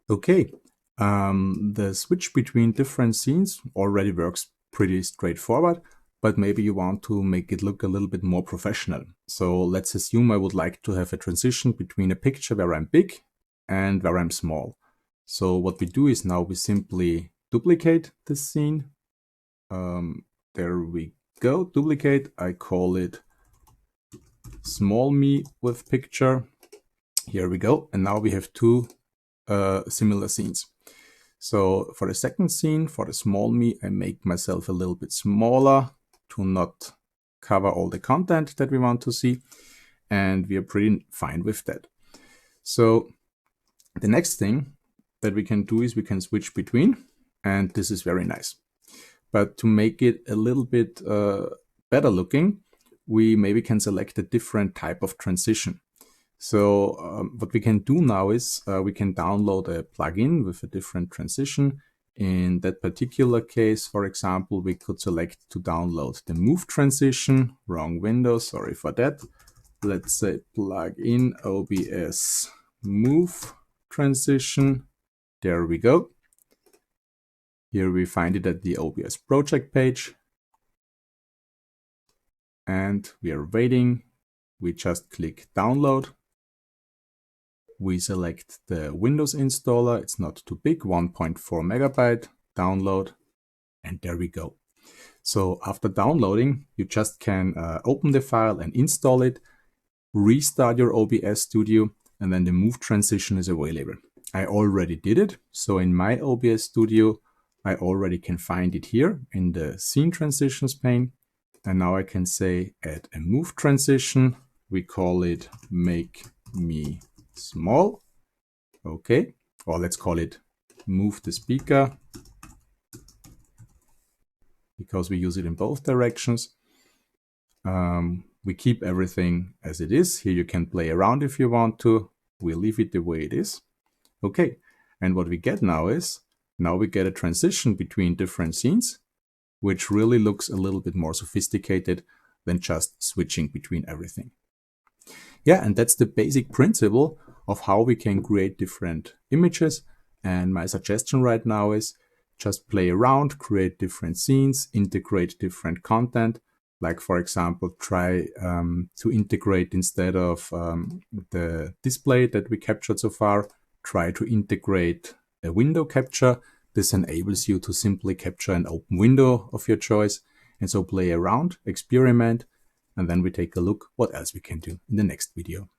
Okay, the switch between different scenes already works pretty straightforward, but maybe you want to make it look a little bit more professional. So let's assume I would like to have a transition between a picture where I'm big and where I'm small. So what we do is now we simply duplicate this scene. There we go, duplicate. I call it small me with picture. Here we go. And now we have two similar scenes. So for the second scene, for the small me, I make myself a little bit smaller to not cover all the content that we want to see. And we are pretty fine with that. So the next thing that we can do is we can switch between, and this is very nice. But to make it a little bit better looking, we maybe can select a different type of transition. So what we can do now is we can download a plugin with a different transition. In that particular case, for example, we could select to download the move transition. Wrong window, sorry for that. Let's say plugin OBS move transition. There we go. Here we find it at the OBS project page. And we are waiting. We just click download. We select the Windows installer. It's not too big, 1.4 megabyte, download, and there we go. So after downloading, you just can open the file and install it, restart your OBS Studio, and then the move transition is available. I already did it. So in my OBS Studio, I already can find it here in the scene transitions pane. And now I can say add a move transition. We call it make me small. Okay, or let's call it move the speaker, because we use it in both directions. We keep everything as it is. Here you can play around if you want to. We leave it the way it is. Okay, and what we get now is, now we get a transition between different scenes, which really looks a little bit more sophisticated than just switching between everything. Yeah, and that's the basic principle of how we can create different images. And my suggestion right now is just play around, create different scenes, integrate different content. Like, for example, try to integrate, instead of the display that we captured so far, try to integrate a window capture. This enables you to simply capture an open window of your choice. And so play around, experiment, and then we take a look what else we can do in the next video.